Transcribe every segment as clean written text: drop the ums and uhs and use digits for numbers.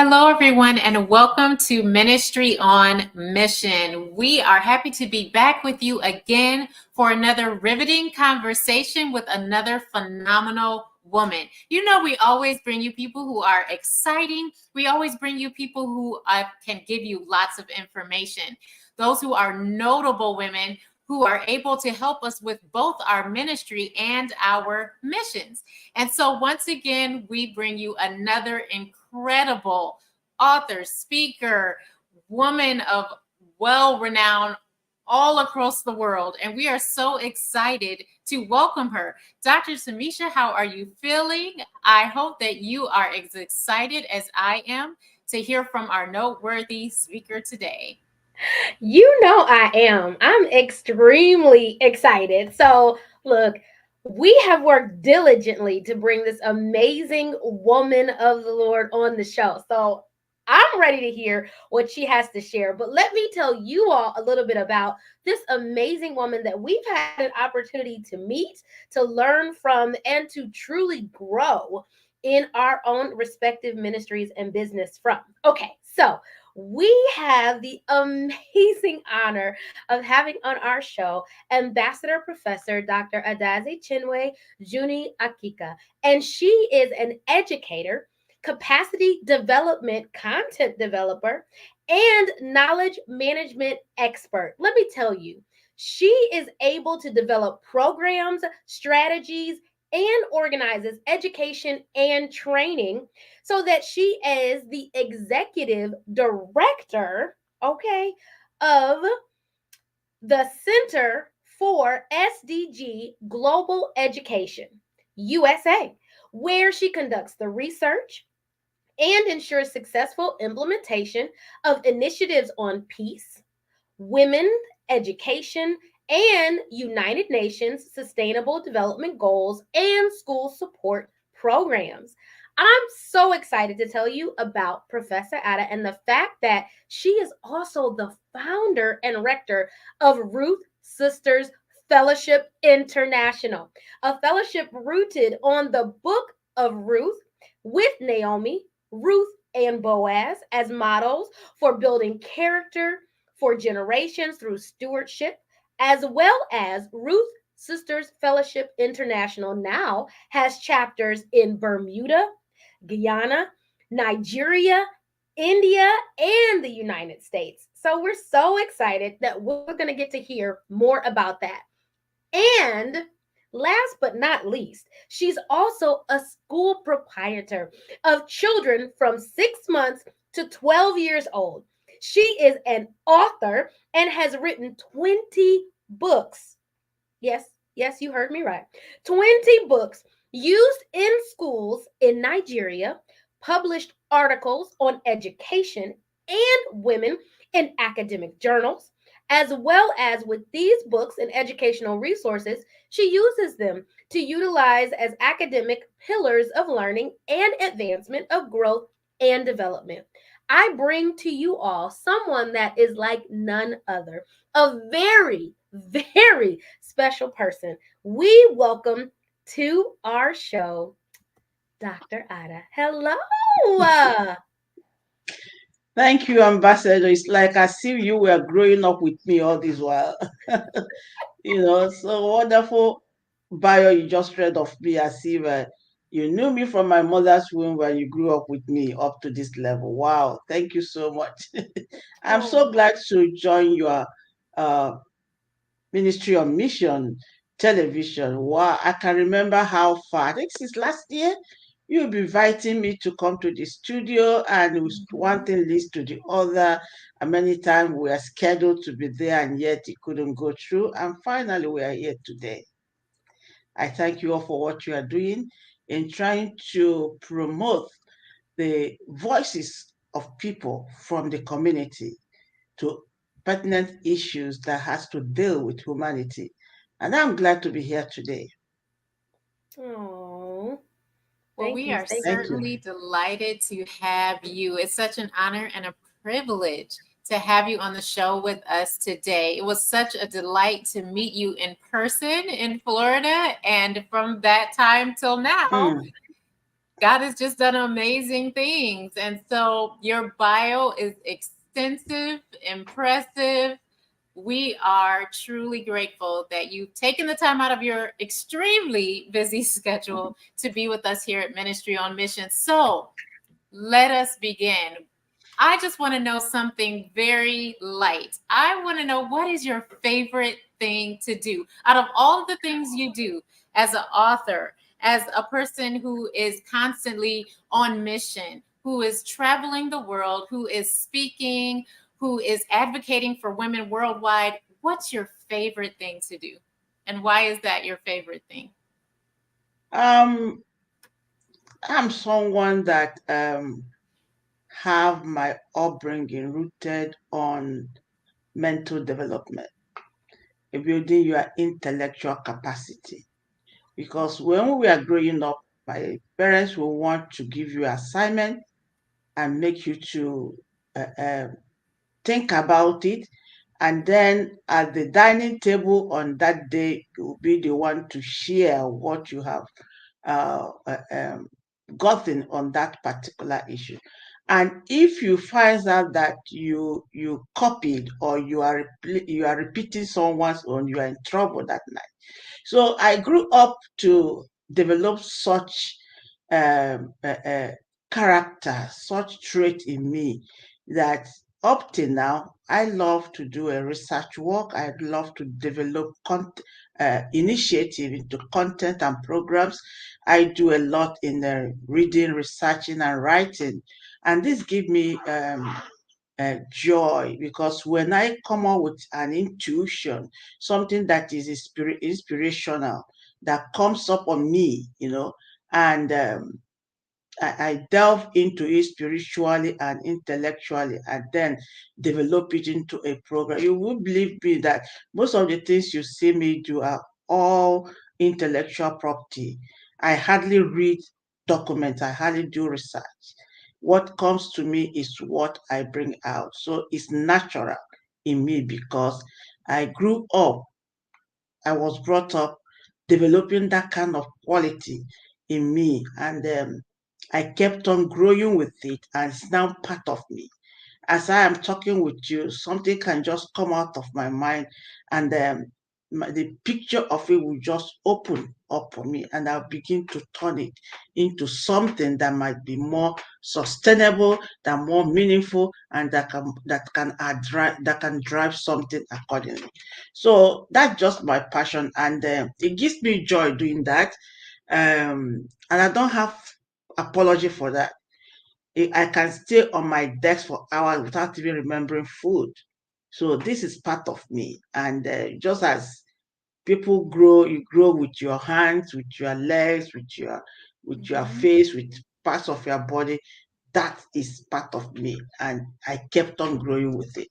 Hello, everyone, and welcome to Ministry on Mission. We are happy to be back with you again for another riveting conversation with another phenomenal woman. You know, we always bring you people who are exciting. We always bring you people who can give you lots of information. Those who are notable women who are able to help us with both our ministry and our missions. And so, once again, we bring you another incredible author, speaker, woman of well-renowned all across the world. And we are so excited to welcome her. Dr. Tomesha, how are you feeling? I hope that you are as excited as I am to hear from our noteworthy speaker today. You know I am. I'm extremely excited. So, look, we have worked diligently to bring this amazing woman of the Lord on the show. So, I'm ready to hear what she has to share. But let me tell you all a little bit about this amazing woman that we've had an opportunity to meet, to learn from, and to truly grow in our own respective ministries and business from. Okay, so we have the amazing honor of having on our show Ambassador Professor Dr. Adaze Chinwe Juni Okika. And she is an educator, capacity development content developer, and knowledge management expert. Let me tell you, she is able to develop programs, strategies, and organizes education and training so that she is the executive director, okay, of the Center for SDG Global Education, USA, where she conducts the research and ensures successful implementation of initiatives on peace, women, education, and United Nations Sustainable Development Goals and school support programs. I'm so excited to tell you about Professor Ada and the fact that she is also the founder and rector of Ruth Sisters Fellowship International, a fellowship rooted on the book of Ruth with Naomi, Ruth, and Boaz as models for building character for generations through stewardship, as well as Ruth Sisters Fellowship International now has chapters in Bermuda, Guyana, Nigeria, India, and the United States. So we're so excited that we're going to get to hear more about that. And last but not least, she's also a school proprietor of children from 6 months to 12 years old. She is an author and has written 20 books. Yes, yes, you heard me right. 20 books used in schools in Nigeria, published articles on education and women in academic journals, as well as with these books and educational resources, she uses them to utilize as academic pillars of learning and advancement of growth and development. I bring to you all someone that is like none other, a very, very special person. We welcome to our show Dr. Ada. Hello. Thank you, Ambassador. It's like I see you were growing up with me all this while. So wonderful bio you just read of me as if you knew me from my mother's womb when you grew up with me up to this level. Wow, thank you so much. I'm so Oh, glad to join your uh, Ministry of Mission television. Wow, I can remember how far. I think since last year, you'll be inviting me to come to the studio, and it was one mhm. thing leads to the other. And many times we are scheduled to be there, and yet it couldn't go through. And finally, we are here today. I thank you all for what you are doing in trying to promote the voices of people from the community to pertinent issues that has to deal with humanity. And I'm glad to be here today. Oh, Well, thank we you. are Thank Thank you. you. certainly delighted to have you. It's such an honor and a privilege to have you on the show with us today. It was such a delight to meet you in person in Florida. And from that time till now, Mm, God has just done amazing things. And so your bio is extensive, impressive. We are truly grateful that you've taken the time out of your extremely busy schedule to be with us here at Ministry on Mission. So let us begin. I just want to know something very light. I want to know, what is your favorite thing to do out of all of the things you do as an author, as a person who is constantly on mission, who is traveling the world, who is speaking, who is advocating for women worldwide? What's your favorite thing to do? And why is that your favorite thing? Um, I'm someone that have my upbringing rooted on mental development, building your intellectual capacity. Because when we are growing up, my parents will want to give you assignment and make you to think about it. And then at the dining table on that day, you'll be the one to share what you have uh, uh, um, gotten on that particular issue. And if you find out that you copied or you are repeating someone's own, you are in trouble that night. So I grew up to develop such um, uh, uh, character, such trait in me that up till now, I love to do a research work. I love to develop initiative into content and programs. I do a lot in reading, researching, and writing, and this give me joy because when I come up with an intuition, something that is inspirational, that comes up on me, and I delve into it spiritually and intellectually and then develop it into a program. You would believe me that most of the things you see me do are all intellectual property. I hardly read documents, I hardly do research. What comes to me is what I bring out. So it's natural in me because I grew up, I was brought up developing that kind of quality in me. And I kept on growing with it, and it's now part of me. As I am talking with you, something can just come out of my mind, and the picture of it will just open up for me, and I'll begin to turn it into something that might be more sustainable, that more meaningful, and that can drive something accordingly. So that's just my passion, and it gives me joy doing that. And I don't have apology for that. I can stay on my desk for hours without even remembering food. So this is part of me. And just as people grow, you grow with your hands, with your legs, with your face, with parts of your body. That is part of me. And I kept on growing with it.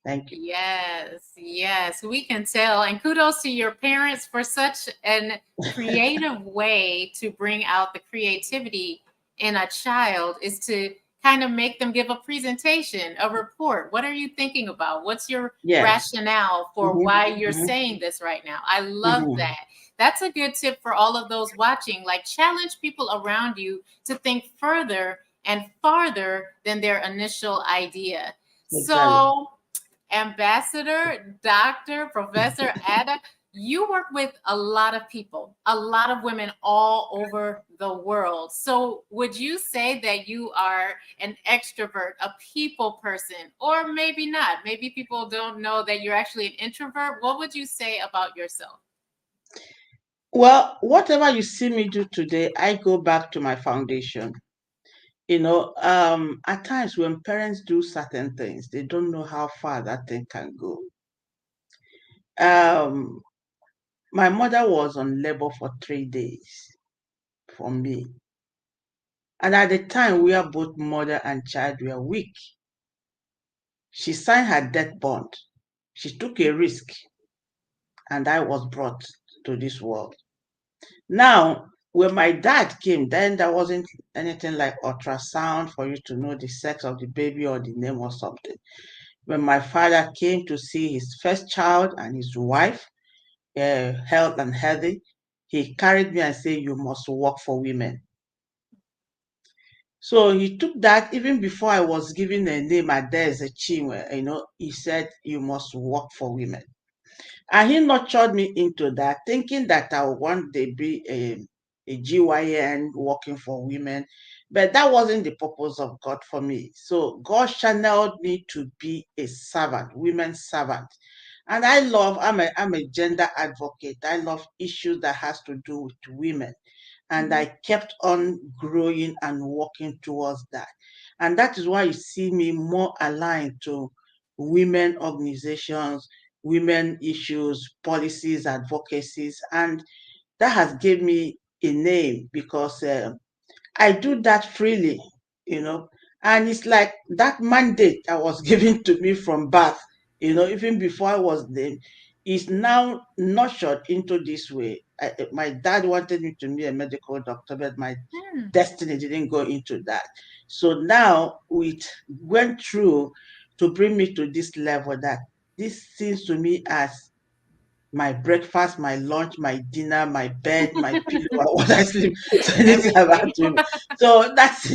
Thank you. Yes, yes, we can tell. And kudos to your parents for such an creative way to bring out the creativity in a child, is to kind of make them give a presentation, a report. What are you thinking about? What's your Yes. rationale for Mm-hmm. why you're Mm-hmm. saying this right now? I love Mm-hmm. that. That's a good tip for all of those watching. Like, challenge people around you to think further and farther than their initial idea. Exactly. So, Ambassador, Doctor, Professor Ada, you work with a lot of people, a lot of women all over the world. So, would you say that you are an extrovert, a people person, or maybe not? Maybe people don't know that you're actually an introvert. What would you say about yourself? Well, whatever you see me do today, I go back to my foundation. At times when parents do certain things, they don't know how far that thing can go. Um, my mother was on labor for 3 days for me. And at the time, we are both mother and child were weak. She signed her death bond. She took a risk, and I was brought to this world. Now, when my dad came, then there wasn't anything like ultrasound for you to know the sex of the baby or the name or something. When my father came to see his first child and his wife, health and healthy, he carried me and said, "You must work for women." So he took that even before I was given a name, Adaeze Chinwe, he said, you must work for women. And he nurtured me into that, thinking that I would one day be a GYN working for women. But that wasn't the purpose of God for me. So God channeled me to be a servant, women's servant. And I'm a gender advocate. I love issues that has to do with women. And I kept on growing and working towards that. And that is why you see me more aligned to women organizations, women issues, policies, advocacies, and that has given me a name because I do that freely, you know, and it's like that mandate that was given to me from birth, even before I was named, is now nurtured into this way. My dad wanted me to be a medical doctor, but my destiny didn't go into that. So now it went through to bring me to this level that this seems to me as my breakfast, my lunch, my dinner, my bed, my pillow, and what I sleep. So anything about Everything. women. So that's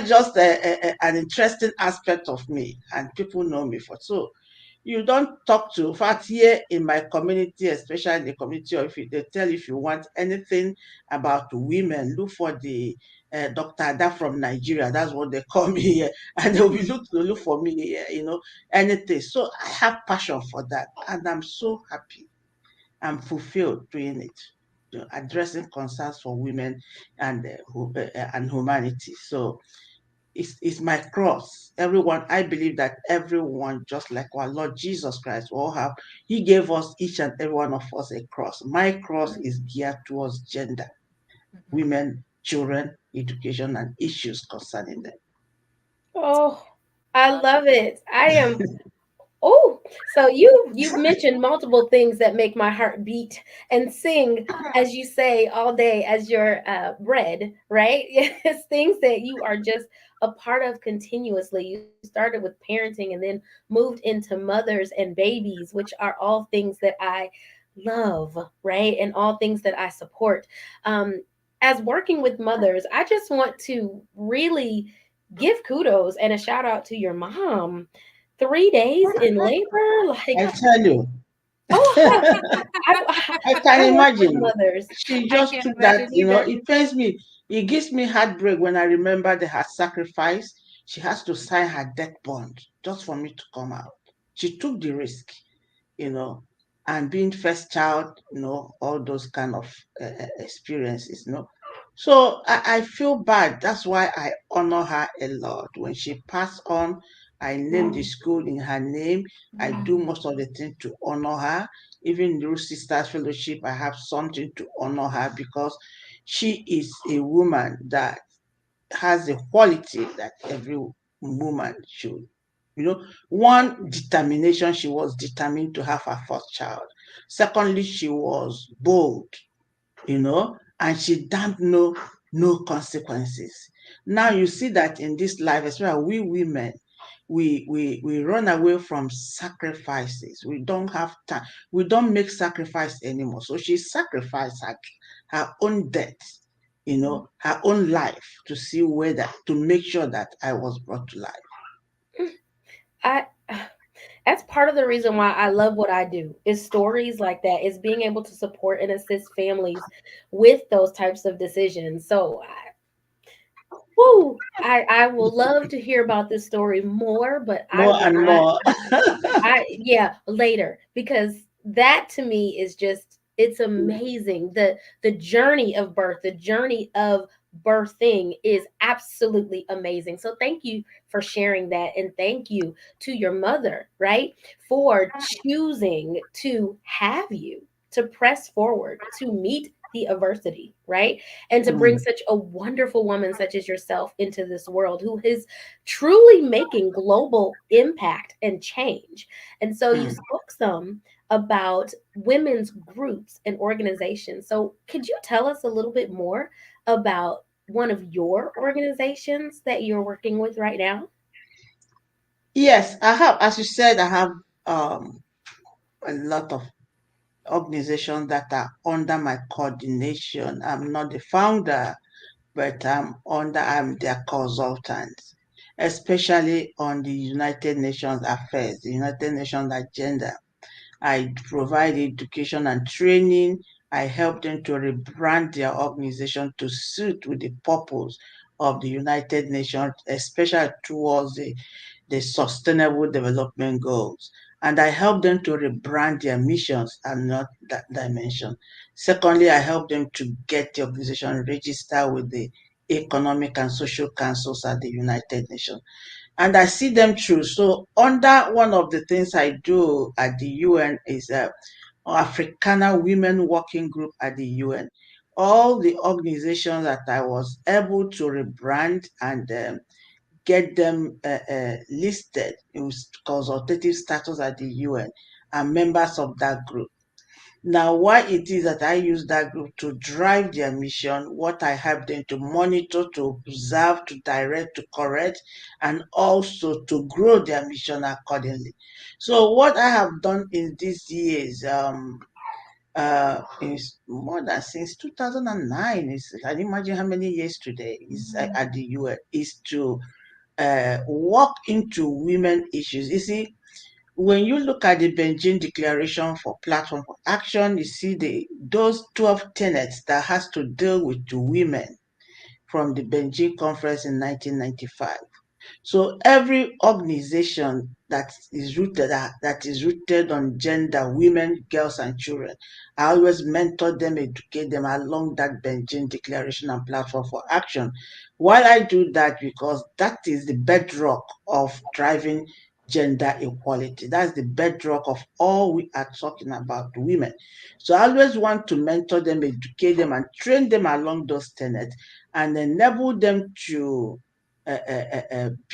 just an interesting aspect of me, and people know me for. So you don't talk to. In fact, here in my community, especially in the community, or if they tell you if you want anything about women, look for the Dr. Ada from Nigeria. That's what they call me here, and they'll be look for me here. Anything. So I have passion for that, and I'm so happy. I'm fulfilled doing it, addressing concerns for women and humanity. So it's my cross. Everyone, I believe that everyone, just like our Lord Jesus Christ, will have. He gave us each and every one of us a cross. My cross is geared towards gender, women, children, education, and issues concerning them. Oh, I love it. I am. Oh, so you've mentioned multiple things that make my heart beat and sing, as you say, all day as your bread, right? Yes, things that you are just a part of continuously. You started with parenting and then moved into mothers and babies, which are all things that I love, right? And all things that I support. As working with mothers, I just want to really give kudos and a shout out to your mom. 3 days in labor, like, I tell you, oh, I I can work with imagine. mothers. She I just can took that, imagine either. it pains me. It gives me heartbreak when I remember her sacrifice. She has to sign her death bond just for me to come out. She took the risk, you know, and being first child, all those kind of experiences. So I feel bad. That's why I honor her a lot. When she passed on, I named the school in her name. I do most of the things to honor her. Even through Sisters Fellowship, I have something to honor her because she is a woman that has the quality that every woman should. One, determination. She was determined to have her first child. Secondly, she was bold, and she don't know no consequences. Now you see that in this life, especially we women, we run away from sacrifices. We don't have time. We don't make sacrifice anymore. So she sacrificed her own death, her own life to see whether to make sure that I was brought to life. I That's part of the reason why I love what I do. Is stories like that, is being able to support and assist families with those types of decisions. So I will love to hear about this story more, but I More will and not. more. Yeah, later, because that to me is just, it's amazing. The journey of birth, the journey of birthing is absolutely amazing. So thank you for sharing that, and thank you to your mother, right, for choosing to have you, to press forward, to meet the adversity, right, and to bring Mm, such a wonderful woman such as yourself into this world, who is truly making global impact and change. And so you mm. spoke some about women's groups and organizations. So could you tell us a little bit more about one of your organizations that you're working with right now? Yes, I have. As you said, I have um, a lot of organizations that are under my coordination. I'm not the founder, but I'm their consultant, especially on the United Nations affairs, the United Nations agenda. I provide education and training. I help them to rebrand their organization to suit with the purpose of the United Nations, especially towards the Sustainable Development Goals. And I help them to rebrand their missions and not that dimension. Secondly, I help them to get the organization registered with the Economic and Social Councils at the United Nations. And I see them through. So under one of the things I do at the UN is Africana Women Working Group at the UN. All the organizations that I was able to rebrand and get them listed in consultative status at the UN are members of that group. Now, why it is that I use that group to drive their mission, what I help them to monitor, to observe, to direct, to correct, and also to grow their mission accordingly. So, what I have done in these years, is more than since 2009, is, I can imagine how many years today is at the UN, is to walk into women issues. You see, when you look at the Beijing Declaration for Platform for Action, you see those 12 tenets that has to deal with the women from the Beijing Conference in 1995. So every organization that is rooted on gender, women, girls, and children, I always mentor them, educate them along that Beijing Declaration and Platform for Action. Why I do that? Because that is the bedrock of driving gender equality. That's the bedrock of all we are talking about, women. So I always want to mentor them, educate them, and train them along those tenets and enable them to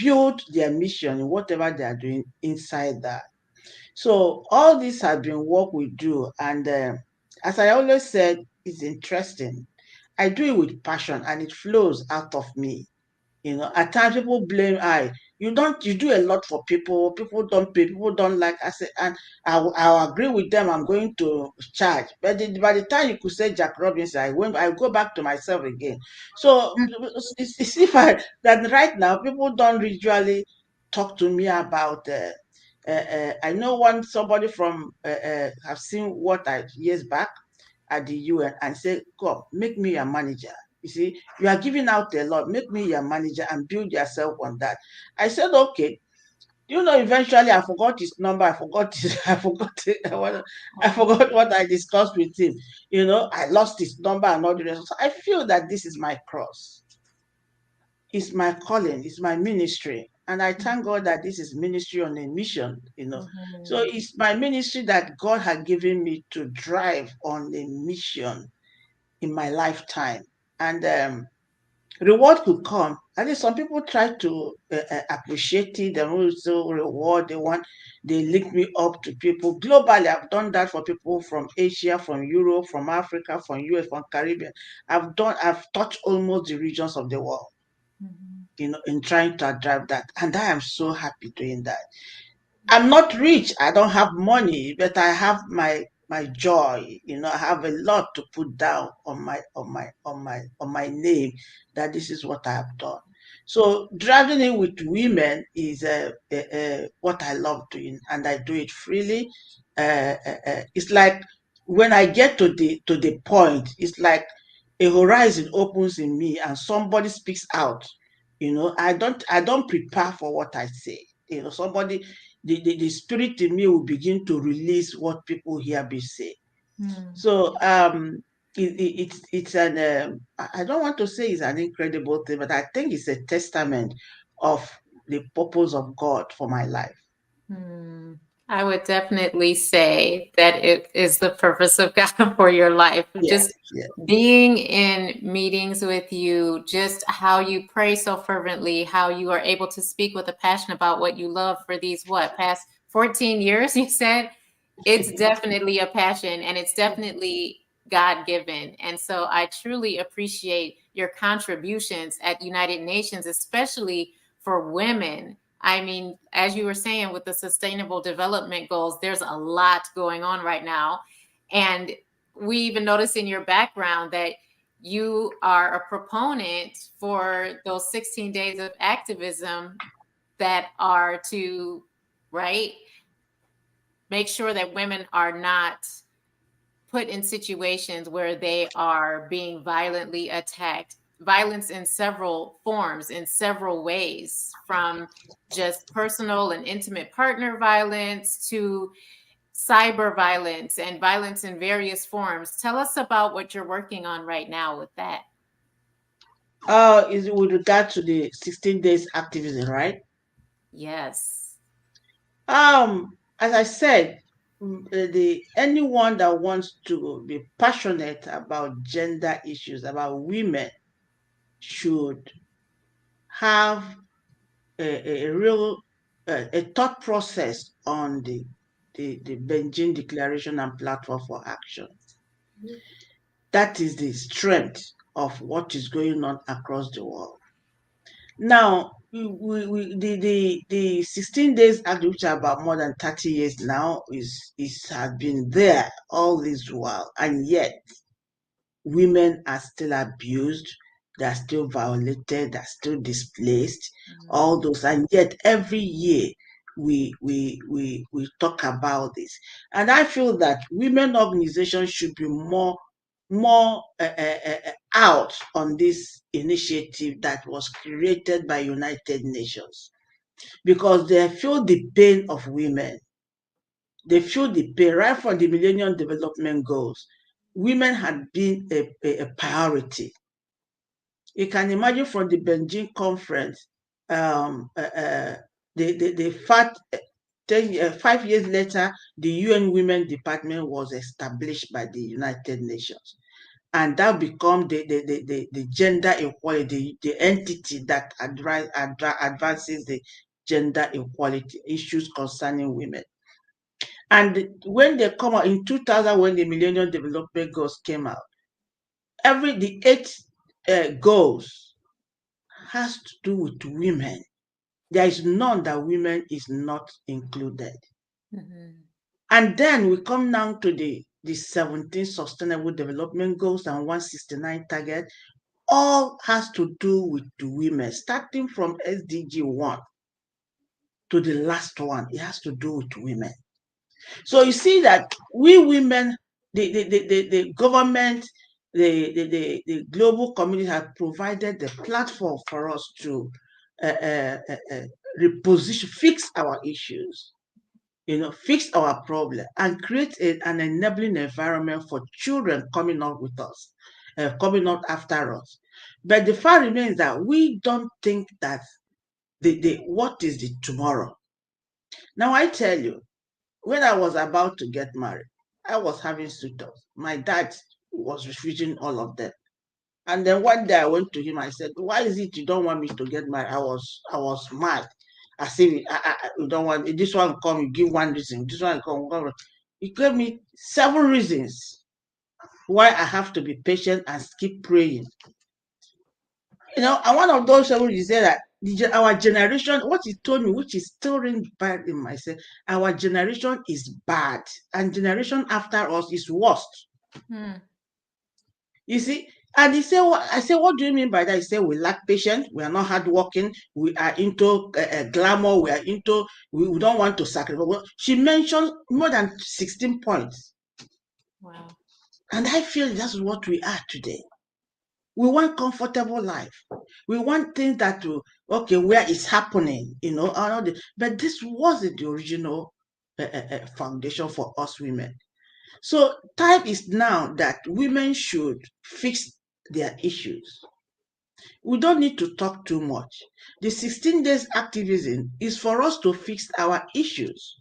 build their mission in whatever they are doing inside that. So all this has been what we do, and as I always said, it's interesting. I do it with passion, and it flows out of me. At times people blame you do a lot for people don't pay, people don't like. I say, and I'll agree with them, I'm going to charge. But by the time you could say Jack Robinson, I go back to myself again. So it's if that right now people don't usually talk to me about I know one somebody from have seen what I years back at the UN and say, God, make me your manager. You see, you are giving out a lot. Make me your manager and build yourself on that. I said, okay. Eventually I forgot his number. I forgot his, I forgot what I discussed with him. I lost his number and all the rest. So I feel that this is my cross. It's my calling. It's my ministry. And I thank God that this is ministry on a mission. So it's my ministry that God had given me to drive on a mission in my lifetime. And reward could come. At least some people try to appreciate it. They also reward. They link me up to people globally. I've done that for people from Asia, from Europe, from Africa, from US, from Caribbean. I've touched almost the regions of the world, in trying to drive that. And I am so happy doing that. I'm not rich. I don't have money, but I have my joy. I have a lot to put down on my name that this is what I have done. So driving in with women is what I love doing, and I do it freely. It's like when I get to the point, it's like a horizon opens in me, and somebody speaks out. I don't prepare for what I say. Somebody the spirit in me will begin to release what people hear me say. So it's an I don't want to say it's an incredible thing, but I think it's a testament of the purpose of God for my life. I would definitely say that it is the purpose of God for your life. Yeah, Just yeah, being in meetings with you, just how you pray so fervently, how you are able to speak with a passion about what you love for these, past 14 years, you said? It's definitely a passion and it's definitely God given. And so I truly appreciate your contributions at United Nations, especially for women. I mean, as you were saying, with the Sustainable Development Goals, there's a lot going on right now. And we even notice in your background that you are a proponent for those 16 days of activism that are to, right, make sure that women are not put in situations where they are being violently attacked. Violence in several forms, in several ways, from just personal and intimate partner violence to cyber violence and violence in various forms. Tell us about what you're working on right now with that. Is with regard to the 16 days activism, right? Yes. As I said, the anyone that wants to be passionate about gender issues, about women, should have a real a thought process on the Beijing Declaration and Platform for Action. That is the strength of what is going on across the world. Now, the 16 days act, which are about more than 30 years now, is has been there all this while, and yet women are still abused, they're still violated, they're still displaced, all those, and yet every year we talk about this. And I feel that women organizations should be more out on this initiative that was created by United Nations, because they feel the pain of women. They feel the pain right from the Millennium Development Goals. Women had been a priority. You can imagine from the Beijing conference, the fact 5 years later, the UN Women Department was established by the United Nations. And that become the gender equality, the entity that advances the gender equality issues concerning women. And when they come out in 2000, when the Millennium Development Goals came out, the 8 goals has to do with women. There is none that women is not included. Mm-hmm. And then we come down to the 17 Sustainable Development Goals and 169 target. All has to do with the women, starting from SDG 1 to the last one. It has to do with women. So you see that we women, the government, the global community have provided the platform for us to reposition, fix our issues, fix our problem, and create an enabling environment for children coming up with us, coming up after us. But the fact remains that we don't think that what is the tomorrow. Now I tell you, when I was about to get married, I was having suitors. My dad was refusing all of them. And then one day I went to him. I said, "Why is it you don't want me to get married?" I was mad. I said, "You don't want this one come. You give one reason. This one come." He gave me 7 reasons why I have to be patient and keep praying. And one of those 7 reasons said that our generation, what he told me, which is still ring bad in myself, our generation is bad, and generation after us is worst. You see, and he said, I said, "What do you mean by that?" He said, "We lack patience. We are not hardworking. We are into glamour. We are into. We don't want to sacrifice." Well, she mentioned more than 16 points. Wow. And I feel that's what we are today. We want comfortable life. We want things that will, where it's happening, but this wasn't the original foundation for us women. So time is now that women should fix their issues. We don't need to talk too much. The 16 days activism is for us to fix our issues.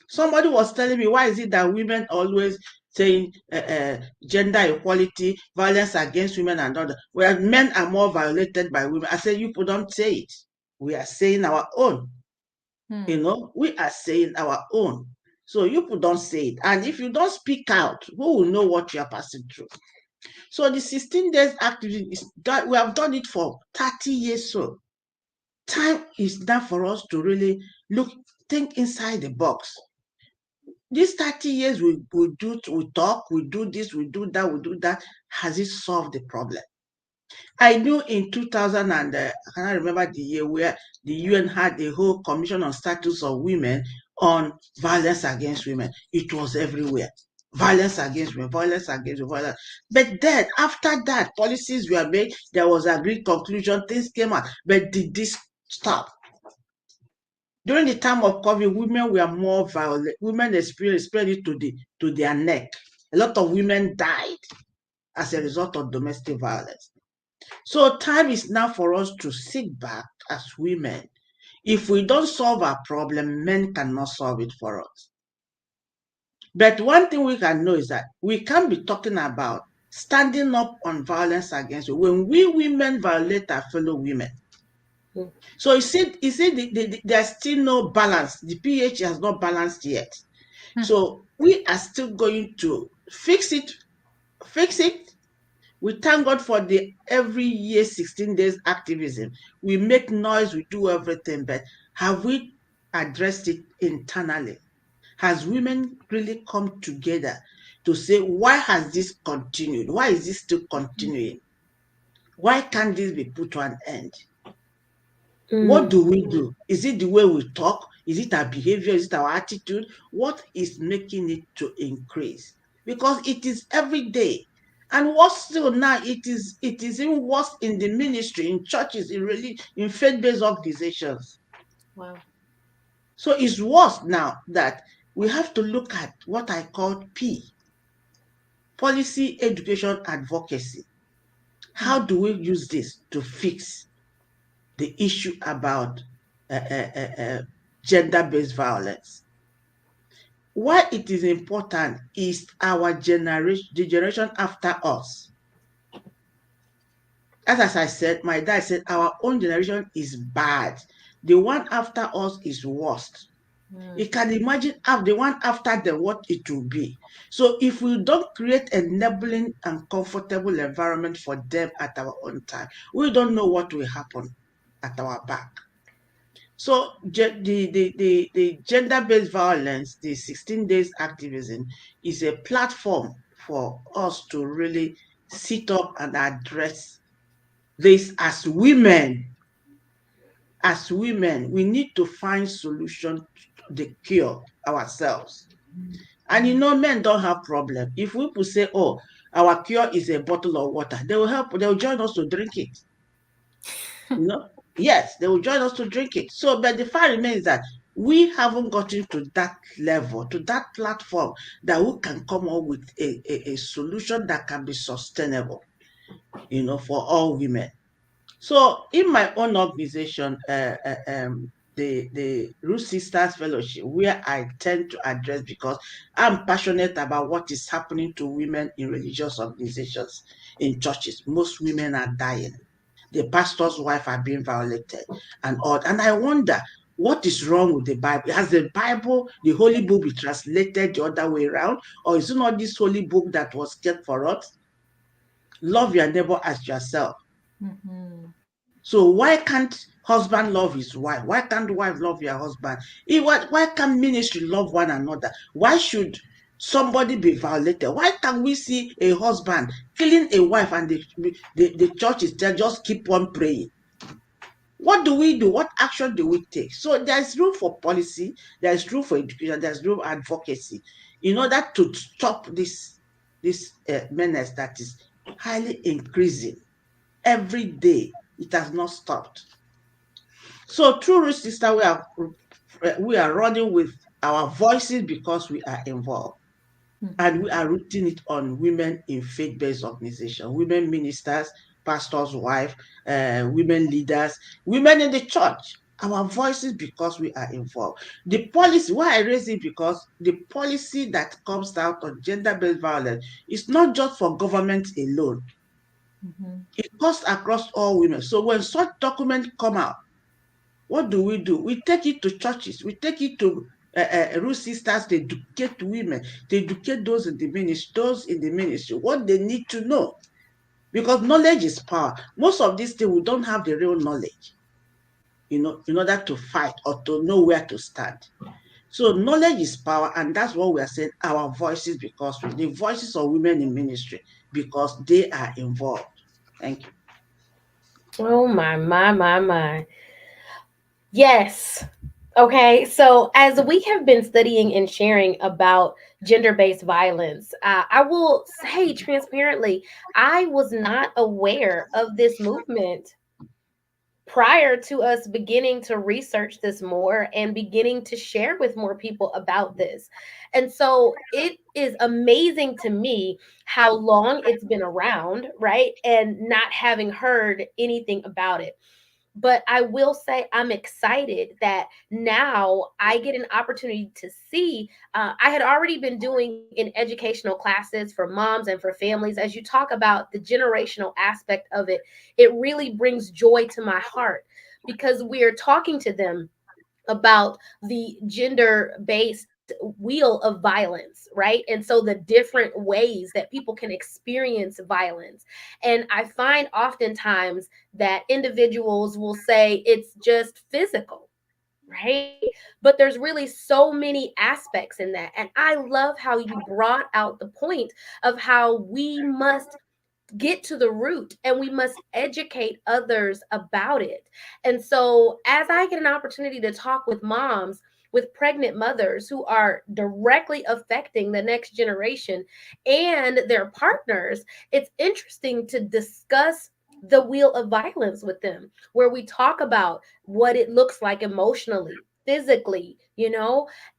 Somebody was telling me, why is it that women always saying gender equality, violence against women and all that, where men are more violated by women? I said, you people don't say it. We are saying our own. We are saying our own. So you people don't say it. And if you don't speak out, who will know what you are passing through? So the 16 days activism is that we have done it for 30 years. So time is now for us to really think inside the box. These 30 years we talk, we do this, we do that. Has it solved the problem? I knew in 2000 and I cannot remember the year where the UN had a whole commission on status of women on violence against women. It was everywhere. Violence against women, violence against women, violence. But then after that, policies were made, there was agreed conclusion, things came out. But did this stop? During the time of COVID, women were more violent. Women experienced it to their neck. A lot of women died as a result of domestic violence. So time is now for us to sit back as women. If we don't solve our problem, men cannot solve it for us. But one thing we can know is that we can't be talking about standing up on violence against women when we women violate our fellow women. So you see there's still no balance. The pH has not balanced yet. So we are still going to fix it. We thank God for the every year 16 days activism. We make noise, we do everything, but have we addressed it internally? Has women really come together to say, why has this continued? Why is this still continuing? Why can't this be put to an end? What do we do? Is it the way we talk? Is it our behavior? Is it our attitude? What is making it to increase? Because it is every day. And what's still now, it is even worse in the ministry, in churches, in faith-based organizations. Wow. So it's worse now that we have to look at what I call P, policy, education, advocacy. How do we use this to fix the issue about gender-based violence? Why it is important is our generation, the generation after us. As I said, my dad said, our own generation is bad. The one after us is worst. You can imagine the one after them, what it will be. So if we don't create enabling and comfortable environment for them at our own time, we don't know what will happen at our back. So the gender-based violence, the 16 days activism is a platform for us to really sit up and address this as women. As women, we need to find solution to the cure ourselves. And men don't have problem. If we could say, oh, our cure is a bottle of water, they will join us to drink it. Yes, they will join us to drink it. So, but the fact remains that we haven't gotten to that level, to that platform that we can come up with a solution that can be sustainable, for all women. So in my own organization, the Root Sisters Fellowship, where I tend to address, because I'm passionate about what is happening to women in religious organizations, in churches. Most women are dying. The pastor's wife are being violated and all. And I wonder, what is wrong with the Bible? Has the Bible, the Holy Book, be translated the other way around? Or is it not this Holy Book that was kept for us? Love your neighbor as yourself. So why can't husband love his wife? Why can't wife love your husband? Why can't ministry love one another? Why should somebody be violated? Why can't we see a husband killing a wife and the church is there, just keep on praying? What do we do? What action do we take? So there's room for policy, there's room for education, there's room for advocacy in order to stop this menace that is highly increasing every day. It has not stopped. So through Root Sister, we are running with our voices because we are involved. And we are rooting it on women in faith-based organizations, women ministers, pastors' wives, women leaders, women in the church. Our voices because we are involved. The policy, why I raise it, because the policy that comes out on gender-based violence is not just for government alone. It goes across all women. So when such documents come out, what do? We take it to churches. We take it to Root Sisters. They educate women. They educate those in the ministry, what they need to know. Because knowledge is power. Most of these things, we don't have the real knowledge, in order to fight or to know where to stand. So knowledge is power, and that's what we are saying, our voices, because the voices of women in ministry, because they are involved. Thank you. Oh my. Yes. Okay, so as we have been studying and sharing about gender based violence, I will say transparently, I was not aware of this movement prior to us beginning to research this more and beginning to share with more people about this. And so it is amazing to me how long it's been around, right? And not having heard anything about it. But I will say I'm excited that now I get an opportunity to see. I had already been doing in educational classes for moms and for families. As you talk about the generational aspect of it, it really brings joy to my heart because we are talking to them about the gender based wheel of violence, right? And so the different ways that people can experience violence. And I find oftentimes that individuals will say it's just physical, right? But there's really so many aspects in that. And I love how you brought out the point of how we must get to the root and we must educate others about it. And so, as I get an opportunity to talk with moms, with pregnant mothers who are directly affecting the next generation and their partners, it's interesting to discuss the wheel of violence with them, where we talk about what it looks like emotionally, physically,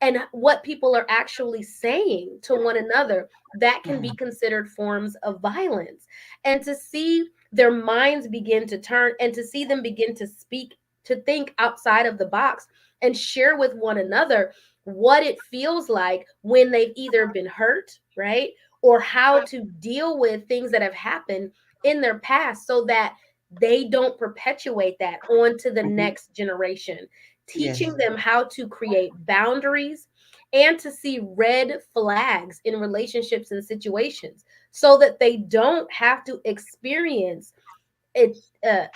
and what people are actually saying to one another that can be Mhm. considered forms of violence. And to see their minds begin to turn and to see them begin to speak, to think outside of the box and share with one another what it feels like when they've either been hurt, right? Or how to deal with things that have happened in their past so that they don't perpetuate that onto the Mhm. next generation. Yes. Teaching them how to create boundaries and to see red flags in relationships and situations so that they don't have to experience it,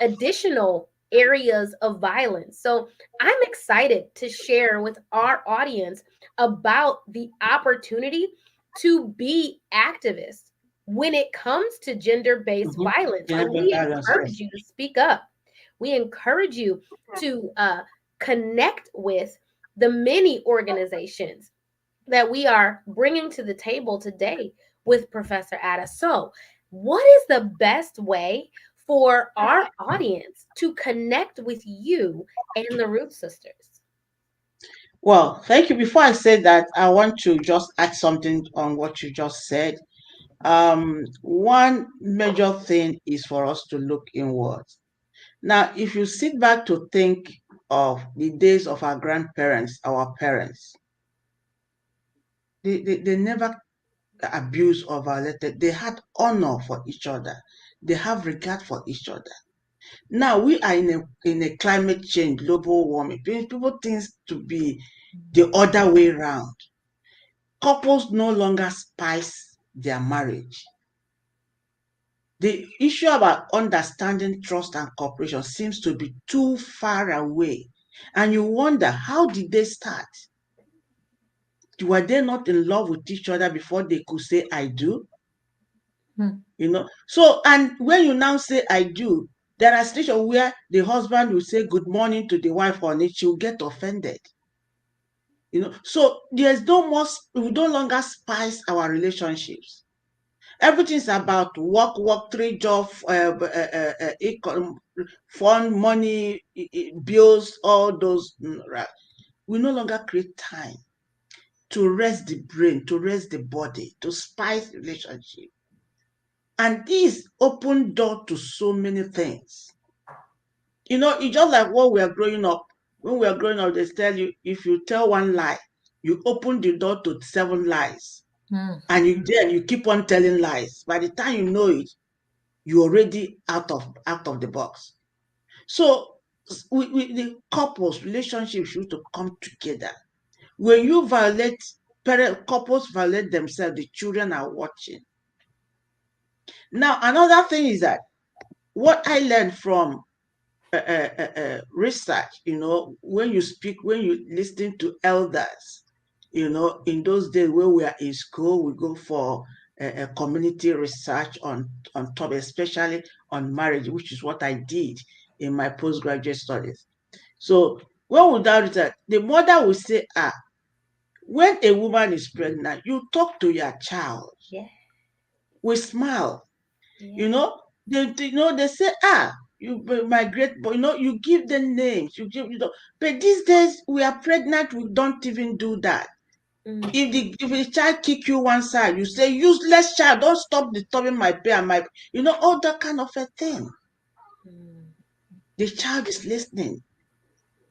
additional areas of violence. So I'm excited to share with our audience about the opportunity to be activists when it comes to gender based Mhm. violence. And Gender we violence, encourage yes. you to speak up. We encourage you to connect with the many organizations that we are bringing to the table today with Professor Ada. So, what is the best way for our audience to connect with you and the Root Sisters? Well, thank you. Before I say that, I want to just add something on what you just said. One major thing is for us to look inward. Now, if you sit back to think of the days of our grandparents, our parents, they never abused or violated. They had honor for each other. They have regard for each other. Now we are in a climate change, global warming. People think to be the other way around. Couples no longer spice their marriage. The issue about understanding, trust, and cooperation seems to be too far away. And you wonder, how did they start? Were they not in love with each other before they could say, I do? Hmm. So, and when you now say, I do, there are situations where the husband will say good morning to the wife on it, she'll get offended. So there's no more, we no longer spice our relationships. Everything's about work, three job, fund, money, bills, all those. Right. We no longer create time to rest the brain, to rest the body, to spice relationship. And this open door to so many things. It's just like what we are growing up. When we are growing up, they tell you if you tell one lie, you open the door to seven lies. Hmm. And you keep on telling lies. By the time you know it, you're already out of the box. So the couples relationship should to come together. When you violate, couples violate themselves, the children are watching. Now another thing is that what I learned from research, when you speak, when you listen to elders, In those days where we are in school, we go for a community research on top, especially on marriage, which is what I did in my postgraduate studies. So when we doubt that, the mother will say, when a woman is pregnant, you talk to your child Yeah. with smile. Yeah. They say, you my great boy, you give them names, but these days we are pregnant, we don't even do that. Mm. If the child kick you one side, you say, useless child, don't stop disturbing my pay and my, all that kind of a thing. Mm. The child is listening.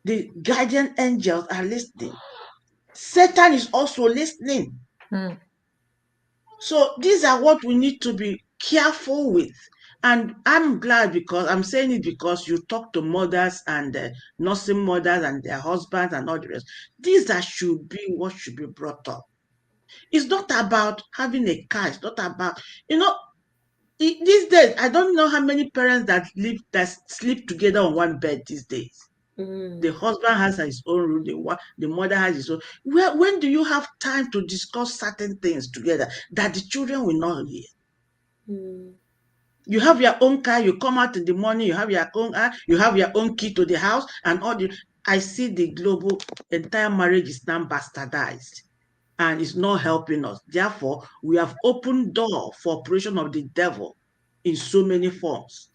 The guardian angels are listening. Satan is also listening. Mm. So these are what we need to be careful with. And I'm glad, because I'm saying it because you talk to mothers and nursing mothers and their husbands and all the rest. These should be what should be brought up. It's not about having a car. It's not about, these days, I don't know how many parents that sleep together on one bed these days. Mm. The husband has his own room, the mother has his own. When do you have time to discuss certain things together that the children will not hear? Mm. You have your own car, you come out in the morning, you have your own key to the house, and I see the global entire marriage is now bastardized, and it's not helping us. Therefore, we have opened door for operation of the devil in so many forms.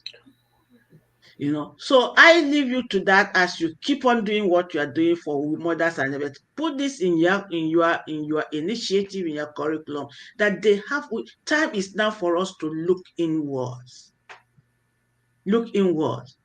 So I leave you to that as you keep on doing what you are doing for mothers and everything. Put this in your initiative, in your curriculum, that they have. Time is now for us to look inwards. Look inwards.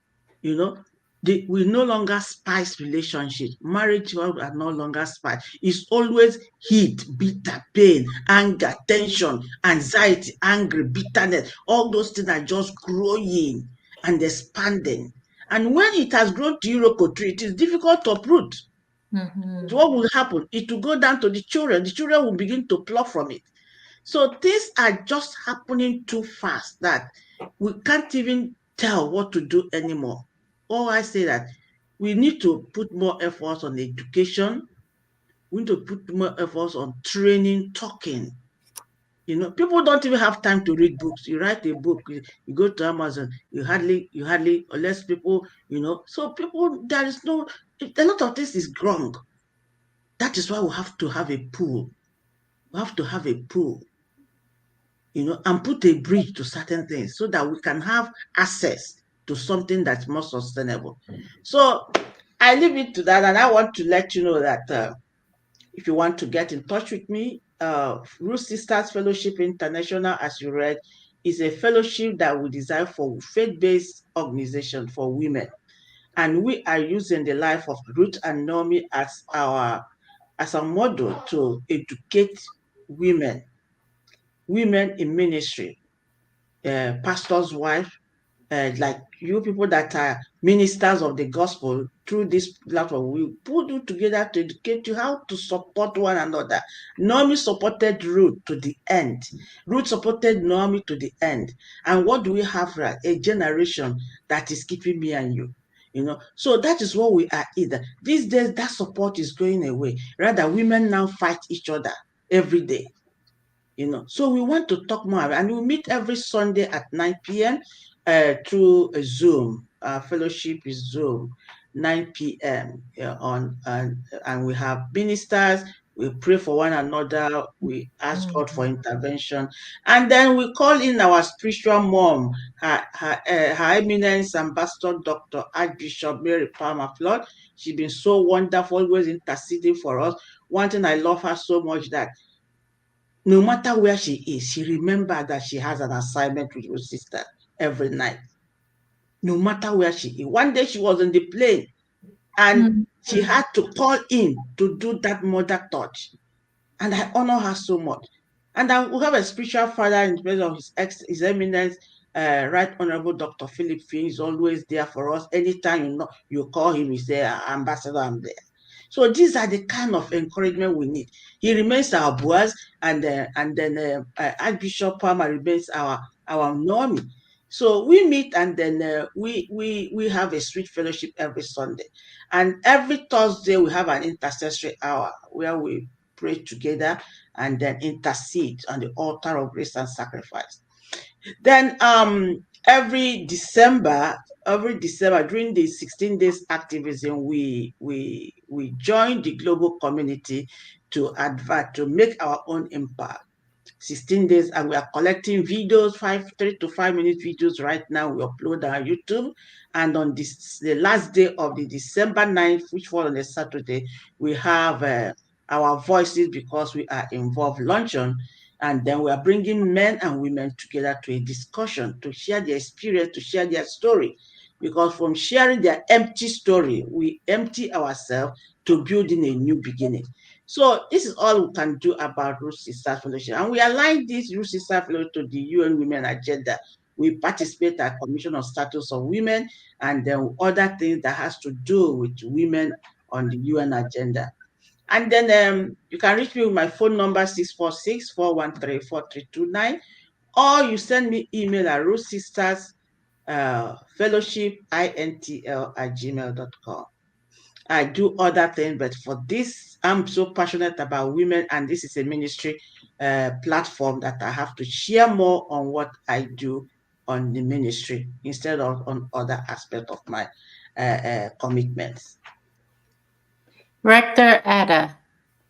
We no longer spice relationships. Marriage are no longer spice. It's always heat, bitter, pain, anger, tension, anxiety, anger, bitterness. All those things are just growing and expanding. And when it has grown to Iroko tree, it is difficult to uproot. Mm-hmm. What will happen? It will go down to the children. The children will begin to pluck from it. So things are just happening too fast that we can't even tell what to do anymore. I say that we need to put more efforts on education. We need to put more efforts on training, talking. People don't even have time to read books. You write a book, you go to Amazon, you hardly, unless people, so people, there is no, a lot of this is wrong. That is why we have to have a pool. We have to have a pool, and put a bridge to certain things so that we can have access to something that's more sustainable. So I leave it to that, and I want to let you know that if you want to get in touch with me, Root Sisters Fellowship International, as you read, is a fellowship that we design for faith-based organization for women. And we are using the life of Ruth and Naomi as a model to educate women in ministry, pastor's wife, like you people that are ministers of the gospel. Through this platform, we put you together to educate you how to support one another. Naomi supported Ruth to the end. Ruth supported Naomi to the end. And what do we have? Right? A generation that is keeping me and you. So that is what we are either. These days, that support is going away. Rather, women now fight each other every day. So we want to talk more, and we meet every Sunday at 9 p.m. Through a Zoom. Our fellowship is Zoom, 9 p.m. And we have ministers. We pray for one another. We ask God for intervention, and then we call in our spiritual mom, Her Eminence Ambassador Dr. Archbishop Mary Palmer Flood. She's been so wonderful, always interceding for us. One thing I love her so much, that no matter where she is, she remembers that she has an assignment with her sister every night. No matter where she is. One day she was on the plane and she had to call in to do that mother touch. And I honor her so much. And we have a spiritual father in place of His Eminence, Right Honorable Dr. Philip Finn is always there for us. Anytime you call him, he say, Ambassador, I'm there. So these are the kind of encouragement we need. He remains our Boaz, and then Archbishop Palmer remains our Normie. So we meet, and then we have a sweet fellowship every Sunday, and every Thursday we have an intercessory hour where we pray together and then intercede on the altar of grace and sacrifice. Then every December during the 16 days activism, we join the global community to make our own impact. 16 days, and we are collecting videos, 3 to 5 minute videos right now. We upload on YouTube, and on the last day of the December 9th, which falls on a Saturday, we have our voices, because we are involved, luncheon, and then we are bringing men and women together to a discussion, to share their experience, to share their story, because from sharing their empty story, we empty ourselves to building a new beginning. So this is all we can do about Root Sisters Fellowship. And we align this Root Sisters Fellowship to the UN Women Agenda. We participate at Commission on Status of Women and then other things that has to do with women on the UN agenda. And then you can reach me with my phone number, 646-413-4329, or you send me email at Root Sisters Fellowship, intl@gmail.com. I do other things, but for this, I'm so passionate about women, and this is a ministry platform that I have to share more on what I do on the ministry instead of on other aspects of my commitments. Rector Ada,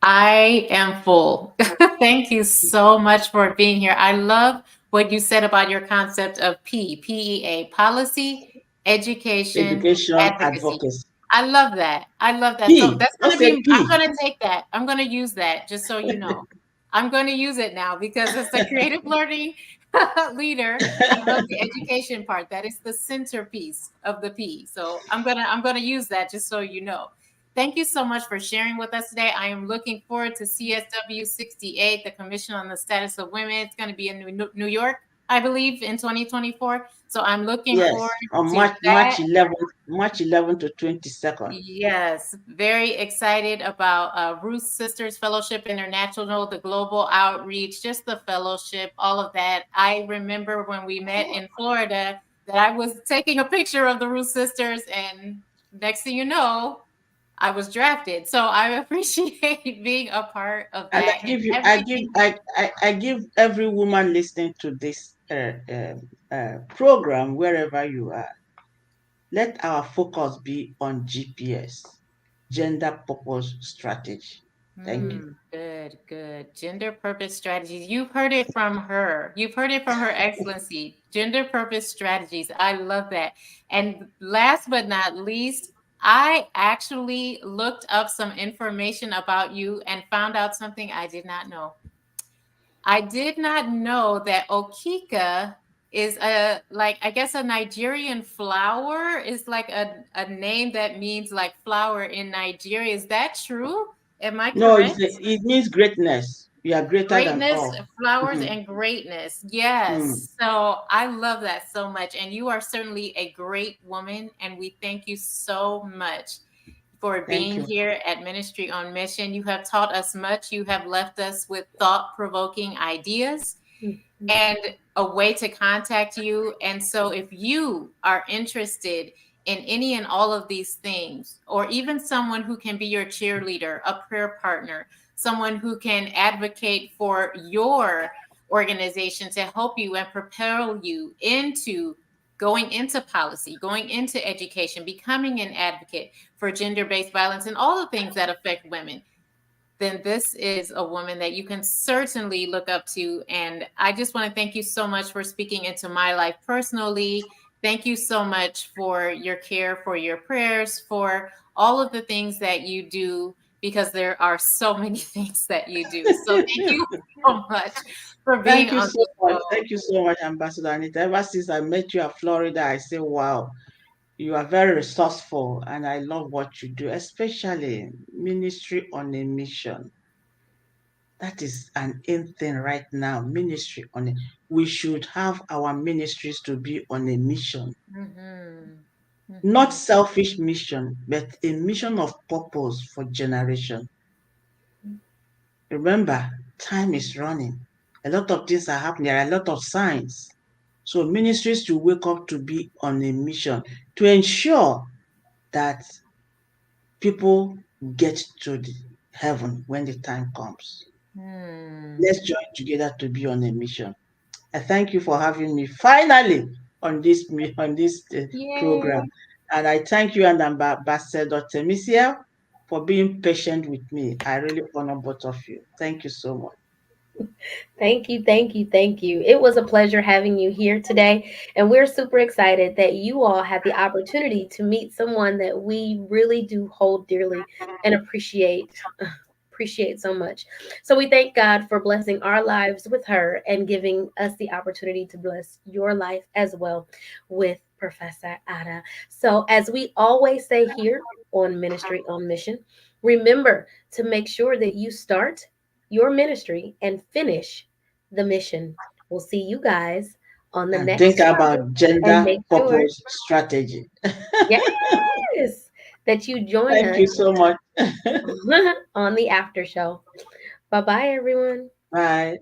I am full. Thank you so much for being here. I love what you said about your concept of PEA, policy, education, advocacy. I love that. I love that. So that's going to be, I'm going to take that. I'm going to use that, just so you know. I'm going to use it now, because as the creative learning leader, I love the education part. That is the centerpiece of the P. So I'm going to use that, just so you know. Thank you so much for sharing with us today. I am looking forward to CSW 68, the Commission on the Status of Women. It's going to be in New York, I believe, in 2024. So I'm looking forward on to that. March 11th to 22nd. Yes, very excited about Ruth Sisters Fellowship International, the global outreach, just the fellowship, all of that. I remember when we met in Florida that I was taking a picture of the Ruth Sisters, and next thing you know, I was drafted. So I appreciate being a part of that. And I give every woman listening to this program, wherever you are, let our focus be on GPS, gender purpose strategy. Thank you. Good. Gender purpose strategies. You've heard it from her. You've heard it from Her Excellency. Gender purpose strategies. I love that. And last but not least, I actually looked up some information about you and found out something I did not know. I did not know that Okika is a Nigerian flower, is like a name that means like flower in Nigeria. Is that true? Am I correct? No, it means greatness. You are greater than all. Flowers and greatness. Yes. So I love that so much. And you are certainly a great woman. And we thank you so much for being here at Ministry on Mission. You have taught us much. You have left us with thought-provoking ideas and a way to contact you. And so if you are interested in any and all of these things, or even someone who can be your cheerleader, a prayer partner, someone who can advocate for your organization to help you and propel you into going into policy, going into education, becoming an advocate for gender-based violence and all the things that affect women, then this is a woman that you can certainly look up to. And I just want to thank you so much for speaking into my life personally. Thank you so much for your care, for your prayers, for all of the things that you do, because there are so many things that you do. So thank you so much for being on the show. Thank you so much, Ambassador Anita. Ever since I met you at Florida, I say, wow, you are very resourceful, and I love what you do, especially Ministry on a Mission. That is an in thing right now. Ministry on it. We should have our ministries to be on a mission. Not selfish mission, but a mission of purpose for generation. Remember, time is running. A lot of things are happening. There are a lot of signs. So ministries to wake up to be on a mission to ensure that people get to heaven when the time comes. Hmm. Let's join together to be on a mission. I thank you for having me finally on this program, Yay. and I thank you and Ambassador Tomesha for being patient with me. I really honor both of you. Thank you so much. Thank you, thank you, thank you. It was a pleasure having you here today. And we're super excited that you all had the opportunity to meet someone that we really do hold dearly and appreciate so much. So we thank God for blessing our lives with her and giving us the opportunity to bless your life as well with Professor Ada. So as we always say here on Ministry on Mission, remember to make sure that you start your ministry and finish the mission. We'll see you guys on the And think next show. about And gender make sure, purpose strategy. yes, that you join Thank us you so much. on the after show. Bye bye, everyone. Bye.